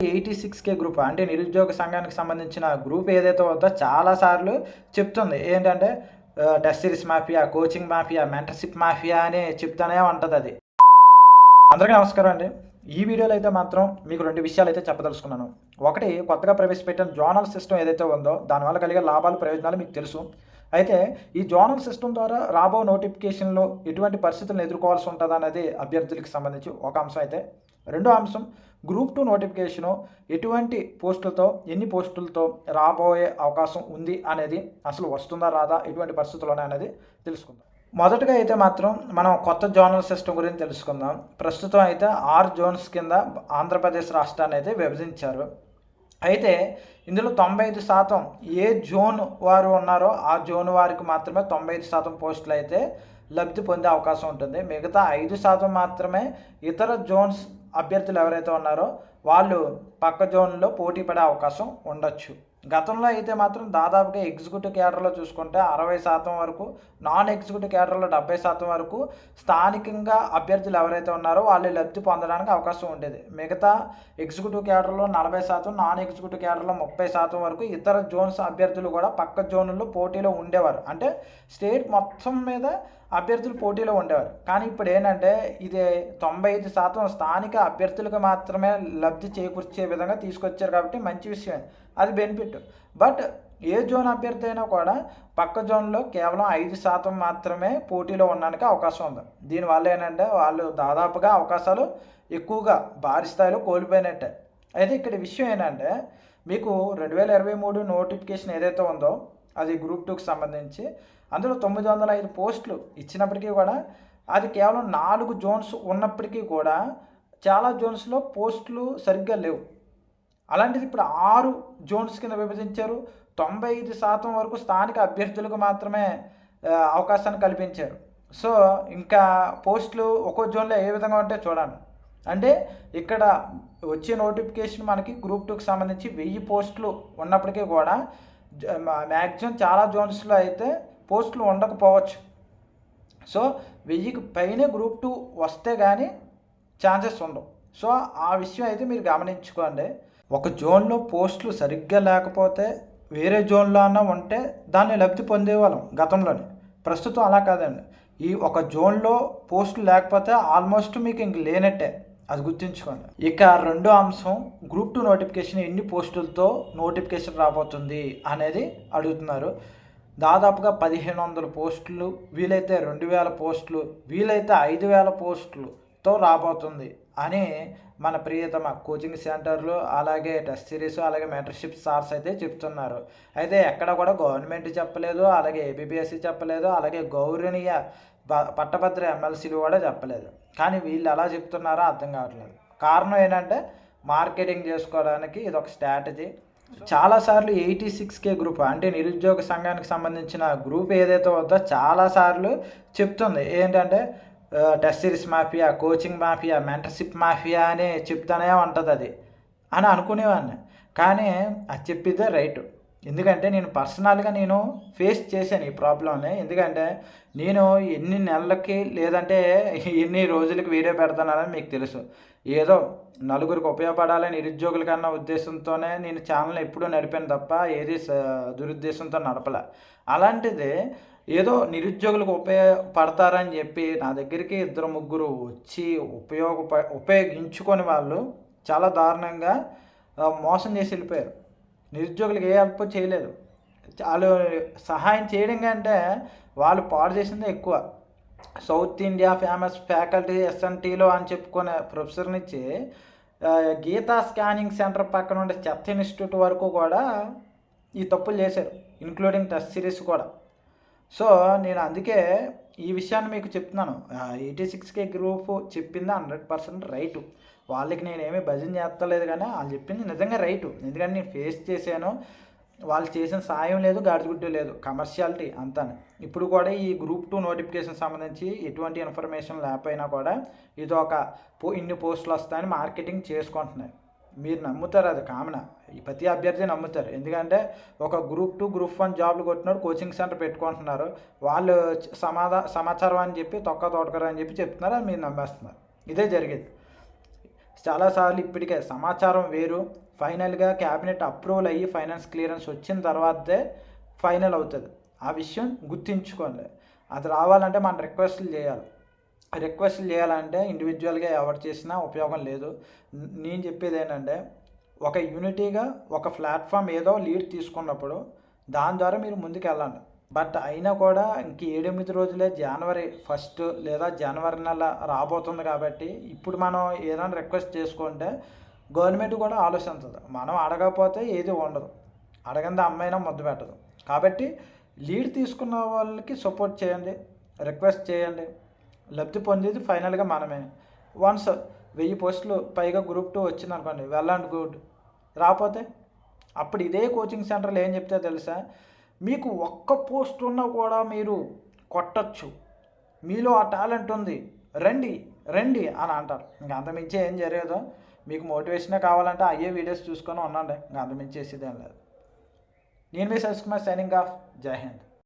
86K group అంటే నిరుద్యోగ సంఘానికి సంబంధించిన గ్రూప్ ఏదైతే ఉందో చాలాసార్లు చెప్తుంది ఏంటంటే test series mafia, coaching mafia, mentorship mafia అని చెప్తానే ఉంటుంది అది. అందరికీ నమస్కారం అండి. ఈ వీడియోలో అయితే మాత్రం మీకు 2 విషయాలు అయితే చెప్పదలుచుకున్నాను. ఒకటి, కొత్తగా ప్రవేశపెట్టిన జోనల్ సిస్టమ్ ఏదైతే ఉందో దానివల్ల కలిగే లాభాలు ప్రయోజనాలు మీకు తెలుసు. అయితే ఈ జోనల్ సిస్టమ్ ద్వారా రాబో నోటిఫికేషన్లో ఎటువంటి పరిస్థితులను ఎదుర్కోవాల్సి ఉంటుంది అనేది అభ్యర్థులకు సంబంధించి ఒక అంశం. అయితే రెండో అంశం, గ్రూప్ 2 నోటిఫికేషను ఎటువంటి పోస్టులతో, ఎన్ని పోస్టులతో రాబోయే అవకాశం ఉంది అనేది, అసలు వస్తుందా రాదా, ఎటువంటి పరిస్థితుల్లోనే అనేది తెలుసుకుందాం. మొదటగా అయితే మాత్రం మనం కొత్త జోనల్ సిస్టమ్ గురించి తెలుసుకుందాం. ప్రస్తుతం అయితే 6 జోన్స్ కింద ఆంధ్రప్రదేశ్ రాష్ట్రాన్ని అయితే విభజించారు. అయితే ఇందులో 95% ఏ జోన్ వారు ఉన్నారో ఆ జోన్ వారికి మాత్రమే 95% పోస్టులు అయితే లబ్ధి పొందే అవకాశం ఉంటుంది. మిగతా 5% మాత్రమే ఇతర జోన్స్ అభ్యర్థులు ఎవరైతే ఉన్నారో వాళ్ళు పక్క జోన్లో పోటీ పడే అవకాశం ఉండొచ్చు. గతంలో అయితే మాత్రం దాదాపుగా ఎగ్జిక్యూటివ్ క్యాడర్లో చూసుకుంటే 60% వరకు, నాన్ ఎగ్జిక్యూటివ్ క్యాడర్లో 70% వరకు స్థానికంగా అభ్యర్థులు ఎవరైతే ఉన్నారో వాళ్ళు లబ్ధి పొందడానికి అవకాశం ఉండేది. మిగతా ఎగ్జిక్యూటివ్ క్యాడర్లో 40%, నాన్ ఎగ్జిక్యూటివ్ క్యాడర్లో 30% వరకు ఇతర జోన్స్ అభ్యర్థులు కూడా పక్క జోన్లలో పోటీలో ఉండేవారు. అంటే స్టేట్ మొత్తం మీద అభ్యర్థులు పోటీలో ఉండేవారు. కానీ ఇప్పుడు ఏంటంటే ఇది 95% స్థానిక అభ్యర్థులకు మాత్రమే లబ్ధి చేకూర్చే విధంగా తీసుకొచ్చారు కాబట్టి మంచి విషయం, అది బెనిఫిట్. బట్ ఏ జోన్ అభ్యర్థి అయినా కూడా పక్క జోన్లో కేవలం 5% మాత్రమే పోటీలో ఉండడానికి అవకాశం ఉంది. దీనివల్ల ఏంటంటే వాళ్ళు దాదాపుగా అవకాశాలు ఎక్కువగా భారీ స్థాయిలో కోల్పోయినట్టే. అయితే ఇక్కడ విషయం ఏంటంటే మీకు 2023 నోటిఫికేషన్ ఏదైతే ఉందో అది గ్రూప్ 2కి సంబంధించి అందులో 905 పోస్టులు ఇచ్చినప్పటికీ కూడా అది కేవలం 4 జోన్స్ ఉన్నప్పటికీ కూడా చాలా జోన్స్లో పోస్టులు సరిగ్గా లేవు. అలాంటిది ఇప్పుడు 6 జోన్స్ కింద విభజించారు. 95% వరకు స్థానిక అభ్యర్థులకు మాత్రమే అవకాశాన్ని కల్పించారు. సో ఇంకా పోస్టులు ఒక్కో జోన్లో ఏ విధంగా ఉంటే చూడండి. అంటే ఇక్కడ వచ్చే నోటిఫికేషన్ మనకి గ్రూప్ 2కి సంబంధించి 1000 పోస్టులు ఉన్నప్పటికీ కూడా మ్యాక్సిమం చాలా జోన్స్లో అయితే పోస్టులు ఉండకపోవచ్చు. సో 1000కి పైనే గ్రూప్ 2 వస్తే కానీ ఛాన్సెస్ ఉండవు. సో ఆ విషయం అయితే మీరు గమనించుకోండి. ఒక జోన్లో పోస్టులు సరిగ్గా లేకపోతే వేరే జోన్లో అన్నా ఉంటే దాన్ని లబ్ధి పొందేవాళ్ళం గతంలోనే. ప్రస్తుతం అలా కాదండి. ఈ ఒక జోన్లో పోస్టులు లేకపోతే ఆల్మోస్ట్ మీకు ఇంక లేనట్టే, అది గుర్తుంచుకోండి. ఇక రెండో అంశం, గ్రూప్ 2 నోటిఫికేషన్ ఎన్ని పోస్టులతో నోటిఫికేషన్ రాబోతుంది అనేది అడుగుతున్నారు. దాదాపుగా 1500 పోస్టులు, వీలైతే 2000 పోస్టులు, వీలైతే 5000 పోస్టులతో రాబోతుంది అని మన ప్రియతమ కోచింగ్ సెంటర్లు, అలాగే టెస్ట్ సిరీస్, అలాగే మెంటర్షిప్ సార్స్ అయితే చెప్తున్నారు. అయితే ఎక్కడ కూడా గవర్నమెంట్ చెప్పలేదు, అలాగే ఏబిపిఎస్సి చెప్పలేదు, అలాగే గౌరవనీయ పట్టభద్ర ఎమ్మెల్సీలు కూడా చెప్పలేదు. కానీ వీళ్ళు ఎలా చెప్తున్నారో అర్థం కావట్లేదు. కారణం ఏంటంటే మార్కెటింగ్ చేసుకోవడానికి ఇది ఒక స్ట్రాటజీ. చాలాసార్లు 86K గ్రూప్ అంటే నిరుద్యోగ సంఘానికి సంబంధించిన గ్రూప్ ఏదైతే ఉందో చాలాసార్లు చెప్తుంది ఏంటంటే test series mafia, coaching mafia, mentorship mafia అని చెప్తానే ఉంటుంది అది అని అనుకునేవాడిని. కానీ అది చెప్పితే రైటు. ఎందుకంటే నేను పర్సనల్గా ఫేస్ చేశాను ఈ ప్రాబ్లమ్ని. ఎందుకంటే నేను ఎన్ని నెలలకి లేదంటే ఎన్ని రోజులకి వీడియో పెడతానని మీకు తెలుసు. ఏదో నలుగురికి ఉపయోగపడాలని నిరుద్యోగులకన్నా ఉద్దేశంతోనే నేను ఛానల్ ఎప్పుడూ నడిపాను తప్ప ఏది దురుద్దేశంతో నడపలే. అలాంటిది ఏదో నిరుద్యోగులకు ఉపయోగపడతారని చెప్పి నా దగ్గరికి 2-3 వచ్చి ఉపయోగించుకొని వాళ్ళు చాలా దారుణంగా మోసం చేసి వెళ్ళిపోయారు. నిరుద్యోగులకు ఏ హెల్ప్ చేయలేదు. వాళ్ళు సహాయం చేయడం కంటే వాళ్ళు పాడు చేసిందే ఎక్కువ. సౌత్ ఇండియా ఫేమస్ ఫ్యాకల్టీ ఎస్ఎన్టీలో అని చెప్పుకునే ప్రొఫెసర్నిచ్చి గీతా స్కానింగ్ సెంటర్ పక్కన ఉండే చెత్త ఇన్స్టిట్యూట్ వరకు కూడా ఈ తప్పులు చేశారు, ఇంక్లూడింగ్ టెస్ట్ సిరీస్ కూడా. సో నేను అందుకే ఈ విషయాన్ని మీకు చెప్తున్నాను. 86K గ్రూప్ చెప్పింది 100% రైటు. వాళ్ళకి నేనేమీ భజన చేస్తలేదు, కానీ వాళ్ళు చెప్పింది నిజంగా రైటు. ఎందుకంటే నేను ఫేస్ చేశాను. వాళ్ళు చేసిన సాయం లేదు, గాడిగుడ్డు లేదు, కమర్షియాలిటీ అంతా. ఇప్పుడు కూడా ఈ గ్రూప్ 2 నోటిఫికేషన్ సంబంధించి ఎటువంటి ఇన్ఫర్మేషన్ లేకపోయినా కూడా ఇది ఒక ఇన్ని పోస్టులు వస్తాయని మార్కెటింగ్ చేసుకుంటున్నారు. మీరు నమ్ముతారు, అది కామన్. ఈ ప్రతి అభ్యర్థి నమ్ముతారు. ఎందుకంటే ఒక గ్రూప్ 2, గ్రూప్ 1 జాబ్లు కొట్టినాడు కోచింగ్ సెంటర్ పెట్టుకుంటున్నారు. వాళ్ళు సమాచారం అని చెప్పి తొక్కర అని చెప్పి చెప్తున్నారు, అది మీరు నమ్మేస్తున్నారు. ఇదే జరిగేది. చాలాసార్లు ఇప్పటికే సమాచారం వేరు, ఫైనల్గా క్యాబినెట్ అప్రూవల్ అయ్యి ఫైనాన్స్ క్లియరెన్స్ వచ్చిన తర్వాతే ఫైనల్ అవుతుంది. ఆ విషయం గుర్తుంచుకోండి. అది రావాలంటే మనం రిక్వెస్ట్లు చేయాలి. రిక్వెస్ట్లు చేయాలంటే ఇండివిజువల్గా ఎవరు చేసినా ఉపయోగం లేదు. నేను చెప్పేది ఏంటంటే, ఒక యూనిటీగా ఒక ప్లాట్ఫామ్ ఏదో లీడ్ తీసుకున్నప్పుడు దాని ద్వారా మీరు ముందుకు వెళ్ళండి. బట్ అయినా కూడా ఇంక 7-8 రోజులే, జనవరి 1 లేదా జనవరి నెల రాబోతుంది కాబట్టి ఇప్పుడు మనం ఏదైనా రిక్వెస్ట్ చేసుకుంటే గవర్నమెంట్ కూడా ఆలోచించదు. మనం అడగకపోతే ఏది ఉండదు, అడగంది అమ్మైనా ముద్ద పెట్టదు. కాబట్టి లీడ్ తీసుకున్న వాళ్ళకి సపోర్ట్ చేయండి, రిక్వెస్ట్ చేయండి. లబ్ధి పొందేది ఫైనల్గా మనమే. వన్స్ 1000 పోస్టులు పైగా గ్రూప్ 2 వచ్చింది అనుకోండి, వెల్ అండ్ గుడ్. రాకపోతే అప్పుడు ఇదే కోచింగ్ సెంటర్లో ఏం చెప్తే తెలుసా, మీకు ఒక్క పోస్ట్ ఉన్నా కూడా మీరు కొట్టచ్చు, మీలో ఆ టాలెంట్ ఉంది, రండి రండి అని అంటారు. ఇంకా అంతమించి ఏం జరగదు. మీకు మోటివేషనే కావాలంటే అయ్యే వీడియోస్ చూసుకొని ఉండండి, ఇంకా అంతమించి చేసేదేం లేదు. నేను మీ సతీష్ కుమార్, సైనింగ్ ఆఫ్. జై హింద్.